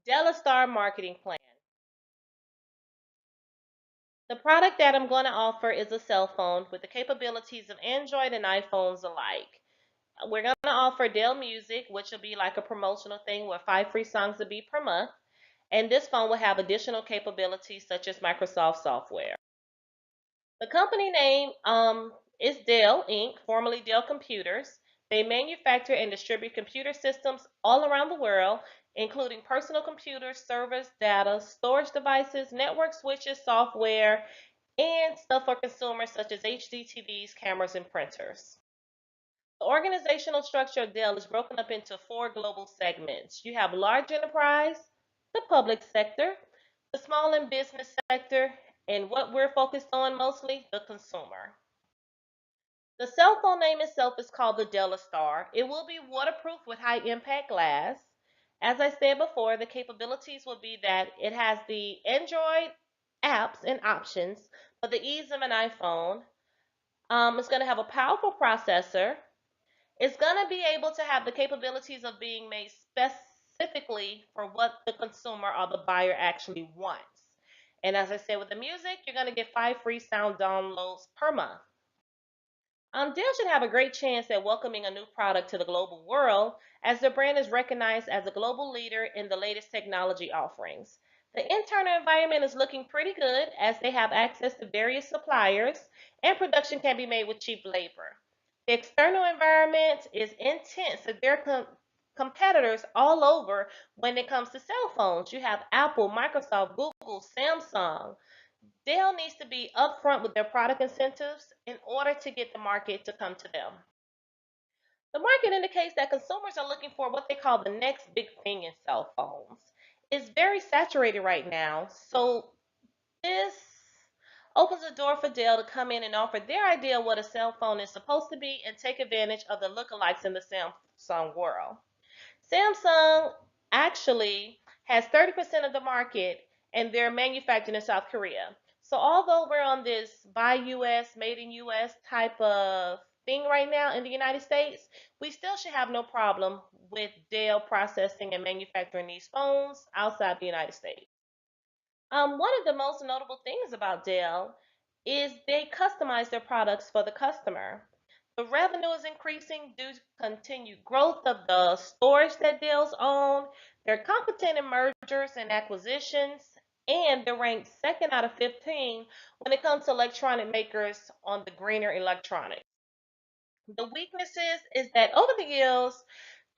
DeliStar marketing plan. The product that I'm going to offer is a cell phone with the capabilities of Android and iPhones alike. We're going to offer Dell Music, which will be like a promotional thing where 5 free songs will be per month. And this phone will have additional capabilities such as Microsoft software. The company name is Dell Inc., formerly Dell Computers. They manufacture and distribute computer systems all around the world, including personal computers, servers, data, storage devices, network switches, software, and stuff for consumers such as HD TVs, cameras, and printers. The organizational structure of Dell is broken up into 4 global segments. You have large enterprise, the public sector, the small and business sector, and what we're focused on mostly, the consumer. The cell phone name itself is called the DeliStar. It will be waterproof with high impact glass. As I said before, the capabilities will be that it has the Android apps and options for the ease of an iPhone. It's going to have a powerful processor. It's going to be able to have the capabilities of being made specifically for what the consumer or the buyer actually wants. And as I said with the music, you're going to get 5 free sound downloads per month. Dell should have a great chance at welcoming a new product to the global world as the brand is recognized as a global leader in the latest technology offerings. The internal environment is looking pretty good as they have access to various suppliers and production can be made with cheap labor. The external environment is intense as there are competitors all over when it comes to cell phones. You have Apple, Microsoft, Google, Samsung. Dell needs to be upfront with their product incentives in order to get the market to come to them. The market indicates that consumers are looking for what they call the next big thing in cell phones. It's very saturated right now, so this opens the door for Dell to come in and offer their idea of what a cell phone is supposed to be and take advantage of the lookalikes in the Samsung world. Samsung actually has 30% of the market and they're manufactured in South Korea. So although we're on this buy US, made in US type of thing right now in the United States, we still should have no problem with Dell processing and manufacturing these phones outside the United States. One of the most notable things about Dell is they customize their products for the customer. The revenue is increasing due to continued growth of the stores that Dell's own. They're competent in mergers and acquisitions, and they're ranked second out of 15 when it comes to electronic makers on the greener electronics. The weaknesses is that over the years,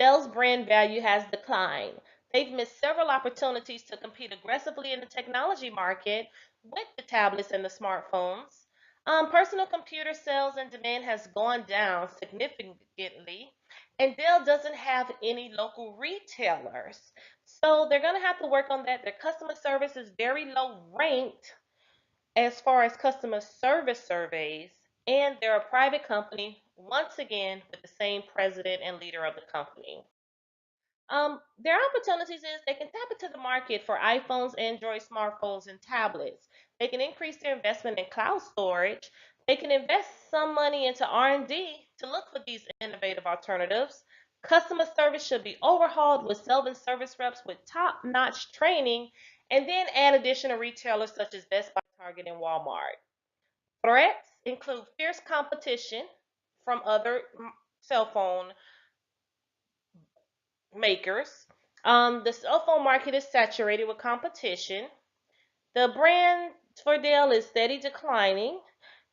Dell's brand value has declined. They've missed several opportunities to compete aggressively in the technology market with the tablets and the smartphones. Personal computer sales and demand has gone down significantly, and Dell doesn't have any local retailers. So they're going to have to work on that. Their customer service is very low ranked as far as customer service surveys, and they're a private company, once again, with the same president and leader of the company. Their opportunities is they can tap into the market for iPhones, Android smartphones, and tablets. They can increase their investment in cloud storage. They can invest some money into R&D to look for these innovative alternatives. Customer service should be overhauled with sales and service reps with top-notch training, and then add additional retailers such as Best Buy, Target, and Walmart. Threats include fierce competition from other cell phone makers. The cell phone market is saturated with competition. The brand for Dell is steady declining,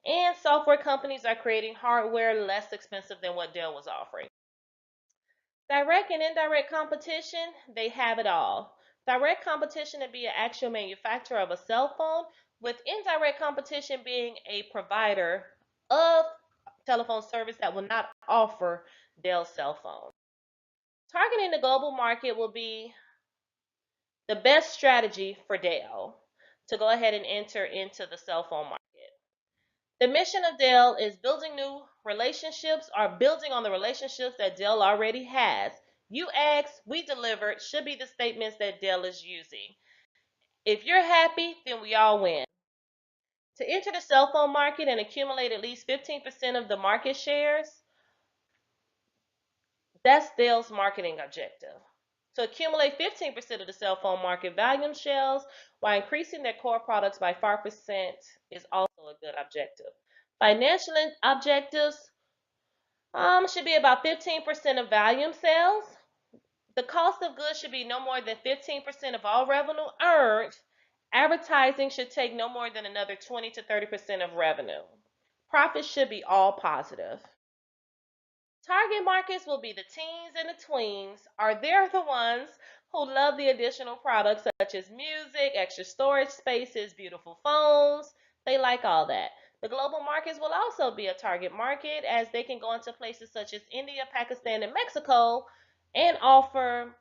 and software companies are creating hardware less expensive than what Dell was offering. Direct and indirect competition, they have it all. Direct competition would be an actual manufacturer of a cell phone, with indirect competition being a provider of telephone service that will not offer Dell cell phone. Targeting the global market will be the best strategy for Dell to go ahead and enter into the cell phone market. The mission of Dell is building new relationships or building on the relationships that Dell already has. You asked, we delivered should be the statements that Dell is using. If you're happy, then we all win. To enter the cell phone market and accumulate at least 15% of the market shares, that's Dell's marketing objective. to accumulate 15% of the cell phone market volume shells while increasing their core products by 5% is also a good objective. Financial objectives should be about 15% of volume sales. The cost of goods should be no more than 15% of all revenue earned. Advertising should take no more than another 20 to 30% of revenue. Profits should be all positive. Target markets will be the teens and the tweens, are they're the ones who love the additional products such as music, extra storage spaces, beautiful phones. They like all that. The global markets will also be a target market as they can go into places such as India, Pakistan, and Mexico and offer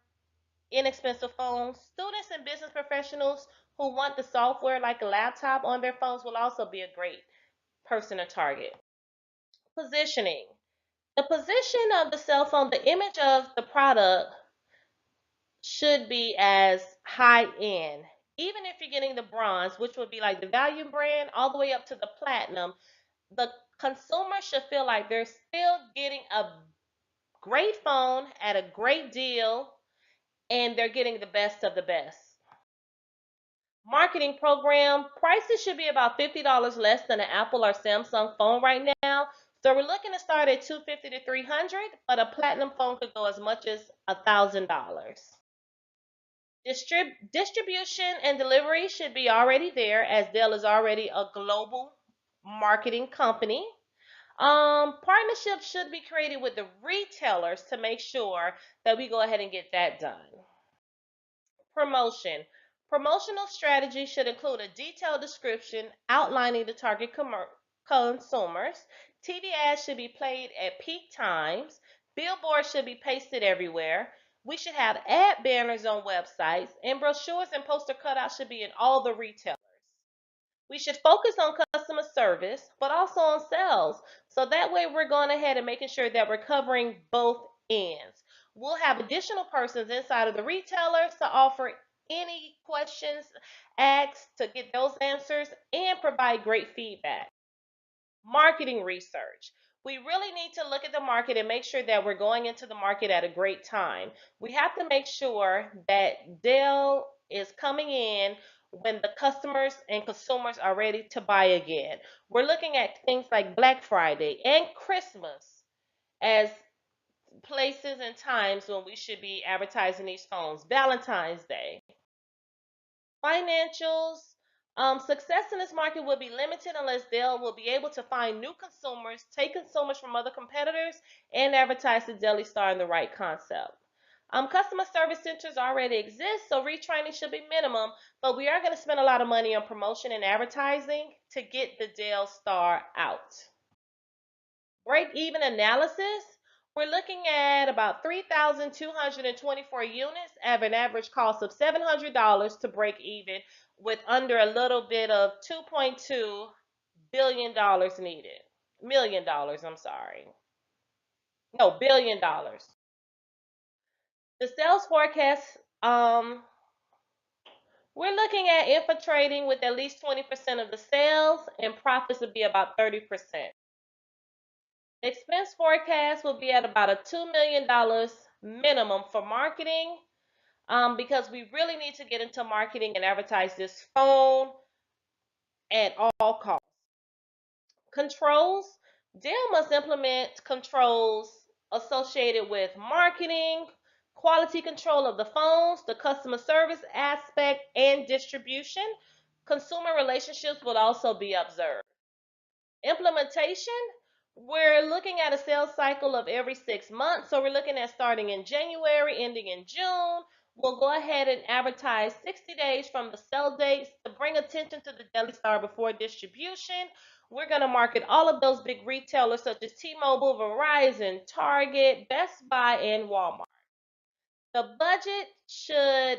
inexpensive phones. Students and business professionals who want the software like a laptop on their phones will also be a great person to target. Positioning. The position of the cell phone, the image of the product should be as high end. Even if you're getting the bronze, which would be like the value brand, all the way up to the platinum, the consumer should feel like they're still getting a great phone at a great deal and they're getting the best of the best. Marketing program prices should be about $50 less than an Apple or Samsung phone right now. So we're looking to start at $250 to $300, but a platinum phone could go as much as $1,000. Distribution and delivery should be already there as Dell is already a global marketing company. Partnerships should be created with the retailers to make sure that we go ahead and get that done. Promotion. Promotional strategy should include a detailed description outlining the target consumers. TV ads should be played at peak times. Billboards should be pasted everywhere. We should have ad banners on websites, and brochures and poster cutouts should be in all the retailers. We should focus on customer service, but also on sales. So that way we're going ahead and making sure that we're covering both ends. We'll have additional persons inside of the retailers to offer any questions asked to get those answers and provide great feedback. Marketing research. We really need to look at the market and make sure that we're going into the market at a great time. We have to make sure that Dell is coming in when the customers and consumers are ready to buy again. We're looking at things like Black Friday and Christmas as places and times when we should be advertising these phones. Valentine's Day. Financials. Success in this market will be limited unless Dell will be able to find new consumers, take consumers from other competitors, and advertise the DeliStar in the right concept. Customer service centers already exist, so retraining should be minimum, but we are going to spend a lot of money on promotion and advertising to get the Dell Star out. Break-even analysis, we're looking at about 3,224 units at an average cost of $700 to break even with under a little bit of $2.2 billion needed. Million dollars, I'm sorry. No, billion dollars. The sales forecast, we're looking at infiltrating with at least 20% of the sales and profits would be about 30%. Expense forecast will be at about a $2 million minimum for marketing because we really need to get into marketing and advertise this phone at all costs. Controls. Dell must implement controls associated with marketing, quality control of the phones, the customer service aspect, and distribution. Consumer relationships will also be observed. Implementation, we're looking at a sales cycle of every 6 months. So we're looking at starting in January, ending in June. We'll go ahead and advertise 60 days from the sell dates to bring attention to the DeliStar before distribution. We're going to market all of those big retailers such as T-Mobile, Verizon, Target, Best Buy, and Walmart. The budget should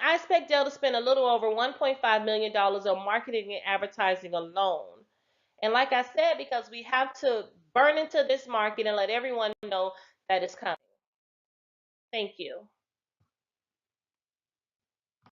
I expect Dell to spend a little over $1.5 million on marketing and advertising alone. And like I said, because we have to burn into this market and let everyone know that it's coming. Thank you.